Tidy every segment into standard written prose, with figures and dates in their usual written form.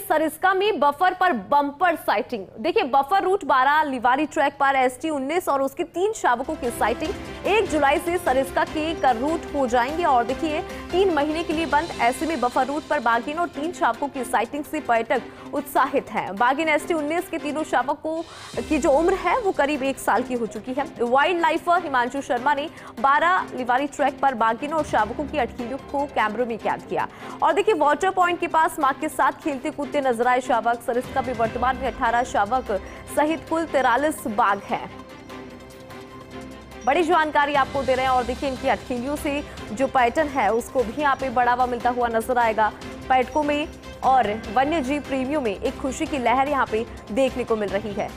सरिस्का में बफर पर bumper sighting. देखिए, बफर रूट 12 लिवारी ट्रैक पर ST-19 और उसके 3 शावकों की साइटिंग 1 जुलाई से सरिस्का के कर रूट हो जाएंगे और देखिए 3 महीने के लिए बंद। ऐसे में बफर रूट पर बाघिन और 3 शावकों की साइटिंग से पर्यटक उत्साहित हैं। बाघिन ST-19 के तीनों शावकों की जो उम्र है वो करीब 1 साल की हो चुकी है। वाइल्ड लाइफर हिमांशु शर्मा ने 12 लिवारी ट्रैक पर बाघिन और शावकों की अटकीलियों को कैमरों में कैद किया और देखिए वाटर पॉइंट के पास मां के साथ खेलते कूदते नजर आए शावक। सरिस्का में वर्तमान में 18 शावक सहित कुल 43 बाघ हैं। बड़ी जानकारी आपको दे रहे हैं और देखिए इनकी अटकेलियों से जो पर्यटन है उसको भी यहाँ पे बढ़ावा मिलता हुआ नजर आएगा। पर्यटकों में और वन्य जीव प्रेमियों में एक खुशी की लहर यहाँ पे देखने को मिल रही है।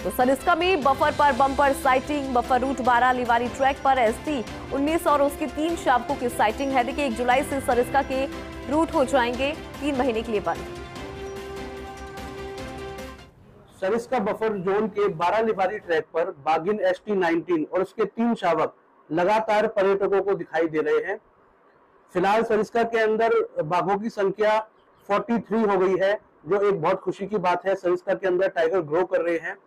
तो सरिस्का में बफर पर bumper sighting, buffer route 12 Liwari track पर ST-19 और उसके 3 शावकों की साइटिंग है। देखिए 1 जुलाई से सरिस्का के रूट हो जाएंगे 3 महीने के लिए बंद। सरिस्का बफर जोन के 12 लिवारी ट्रैक पर बाघिन ST-19 और उसके 3 शावक लगातार पर्यटकों को दिखाई दे रहे हैं। फिलहाल सरिस्का के अंदर बाघों की संख्या 43 हो गई है, जो एक बहुत खुशी की बात है। सरिस्का के अंदर टाइगर ग्रो कर रहे हैं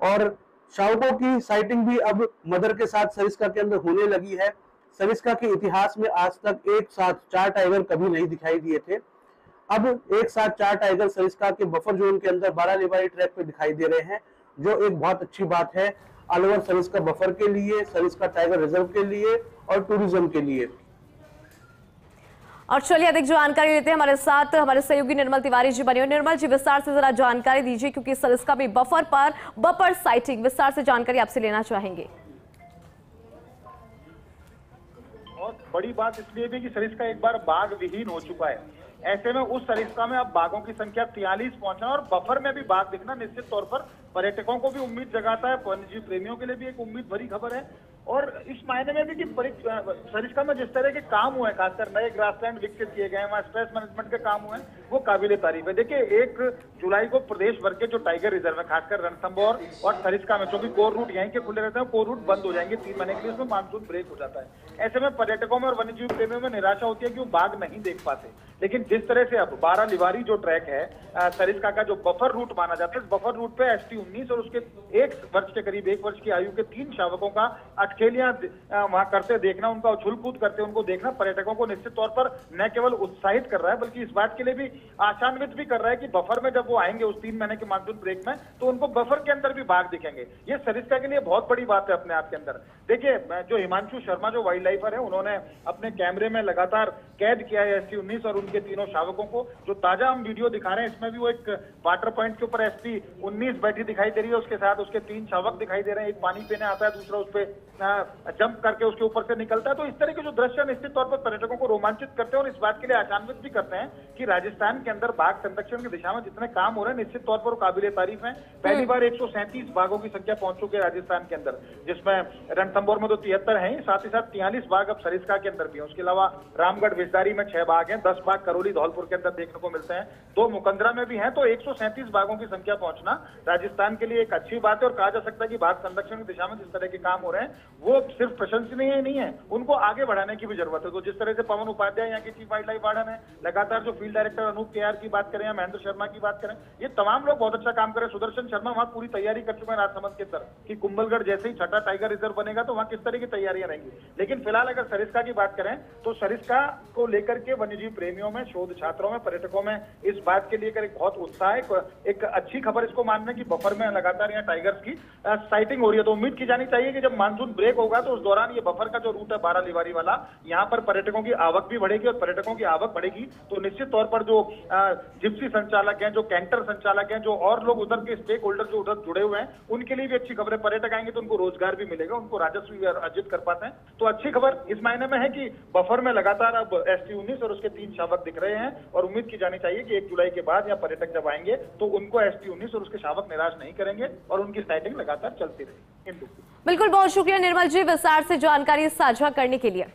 और शावकों की साइटिंग भी अब मदर के साथ सरिस्का के अंदर होने लगी है। सरिस्का के इतिहास में आज तक एक साथ 4 टाइगर कभी नहीं दिखाई दिए थे। अब एक साथ 4 टाइगर सरिस्का के बफर जोन के अंदर 12 लिवारी ट्रैक पे दिखाई दे रहे हैं, जो एक बहुत अच्छी बात है ऑल ओवर सरिस्का बफर के लिए, सरिस्का टाइगर रिजर्व के लिए और टूरिज्म के लिए। और चलिए अधिक जानकारी लेते हैं। हमारे साथ हमारे सहयोगी निर्मल तिवारी जी बने हुए। निर्मल जी, विस्तार से जरा जानकारी दीजिए, क्योंकि सरिस्का में बफर पर बम्पर साइटिंग, विस्तार से जानकारी आपसे लेना चाहेंगे। बहुत बड़ी बात इसलिए भी कि सरिस्का एक बार बाघ विहीन हो चुका है। ऐसे में उस सरिस्का में अब बाघों की संख्या 43 पहुंचना और बफर में भी बाघ दिखना निश्चित तौर पर पर्यटकों को भी उम्मीद जगाता है, वन्यजीव प्रेमियों के लिए भी एक उम्मीद भरी खबर है। और इस मायने में भी कि सरिस्का में जिस तरह के काम हुए, खासकर नए ग्रासलैंड विकसित किए गए हैं, वहाँ स्ट्रेस मैनेजमेंट के काम हुए हैं, वो काबिले तारीफ है। देखिए 1 जुलाई को प्रदेश भर के जो टाइगर रिजर्व है, खासकर रणथंभौर और सरिस्का में, जो भी कोर रूट यहीं के खुले रहते हैं, कोर रूट बंद हो जाएंगे 3 महीने के लिए। उसमें मानसून ब्रेक हो जाता है। ऐसे में पर्यटकों में और वन्यजीव प्रेमियों में निराशा होती है कि वो बाघ नहीं देख पाते। लेकिन जिस तरह से अब 12 लिवारी जो ट्रैक है सरिस्का का, जो बफर रूट माना जाता है, इस बफर रूट पे ST-19 और उसके 1 वर्ष के करीब 1 वर्ष की आयु के 3 शावकों का अटखेलियां वहां करते देखना, उनका उछल कूद करते उनको देखना पर्यटकों को निश्चित तौर पर न केवल उत्साहित कर रहा है, बल्कि इस बात के लिए भी आशान्वित भी कर रहा है कि बफर में जब वो आएंगे उस 3 महीने के मानसून ब्रेक में, तो उनको बफर के अंदर भी बाघ दिखेंगे। ये सरिस्का के लिए बहुत बड़ी बात है अपने आप के अंदर। देखिए जो हिमांशु शर्मा जो वाइल्ड लाइफर है, उन्होंने अपने कैमरे में लगातार कैद किया है ST-19 और उनके तीनों शावकों को। जो ताजा हम वीडियो दिखा रहे हैं इसमें भी वो एक वाटर पॉइंट के ऊपर ST-19 बैठी दिखाई दे रही है, उसके साथ उसके 3 शावक दिखाई दे रहे हैं। एक पानी पीने आता है, दूसरा उस पर जंप करके उसके ऊपर से निकलता है। तो इस तरह के जो दृश्य निश्चित तौर पर पर्यटकों को रोमांचित करते हैं और इस बात के लिए आशान्वित भी करते हैं कि राजस्थान के अंदर बाघ संरक्षण की दिशा में जितने काम हो रहे हैं निश्चित तौर पर काबिले तारीफ है। पहली बार 137 बाघों की संख्या पहुंच चुकी है राजस्थान के अंदर, जिसमें रणथंभौर में तो 73 है, साथ ही साथ 43 बाघ अब सरिस्का के अंदर भी है। उसके अलावा रामगढ़ विस्तारी में 6 बाघ हैं, 10 बाघ करौली धौलपुर के अंदर देखने को मिलते हैं, 2 मुकंदरा में भी हैं। तो 137 बाघों की संख्या पहुंचना राजस्थान के लिए एक अच्छी बात है और कहा जा सकता है कि बाघ संरक्षण की दिशा में जिस तरह के काम हो रहे हैं वो सिर्फ प्रशंसनीय नहीं है, उनको आगे बढ़ाने की भी जरूरत है। तो जिस तरह से पवन उपाध्याय यहाँ के चीफ वाइल्ड लाइफ वार्डन है, लगातार जो फील्ड डायरेक्टर अनूप केआर की बात करें या महेंद्र शर्मा की बात करें, ये तमाम लोग बहुत अच्छा काम करें। सुदर्शन शर्मा वहां पूरी तैयारी कर चुके हैं राजसमंद के अंदर कि कुंभलगढ़ जैसे ही 6ठा टाइगर रिजर्व बनेगा तो वहां किस तरह की तैयारियां रहेंगी। लेकिन फिलहाल अगर सरिस्का की बात करें तो सरिस्का को लेकर के वन्यजीव प्रेमियों में, शोध छात्रों में, पर्यटकों में इस बात के लिए एक बहुत उत्साह है। एक अच्छी खबर इसको मानना कि बफर में लगातार यहाँ टाइगर्स की साइटिंग हो रही है। तो उम्मीद की जानी चाहिए कि जब मानसून ब्रेक होगा तो उस दौरान ये बफर का जो रूट है 12 लिवारी वाला, यहाँ पर पर्यटकों की आवक भी बढ़ेगी और पर्यटकों की आवक बढ़ेगी तो निश्चित तौर पर जो जिप्सी संचालक हैं, जो कैंटर संचालक हैं, जो और लोग उधर के स्टेक होल्डर जो उधर जुड़े हुए हैं, उनके लिए भी अच्छी खबर है। पर्यटक आएंगे तो उनको रोजगार भी मिलेगा, उनको राजस्व भी अर्जित कर पाते हैं। तो अच्छी खबर इस मायने में है कि बफर में लगातार अब ST-19 और उसके 3 शावक दिख रहे हैं और उम्मीद की जानी चाहिए कि 1 जुलाई के बाद या पर्यटक जब आएंगे तो उनको ST-19 और उसके शावक निराश नहीं करेंगे और उनकी साइटिंग लगातार चलती रहेगी। बिल्कुल, बहुत शुक्रिया निर्मल जी विस्तार से जानकारी साझा करने के लिए।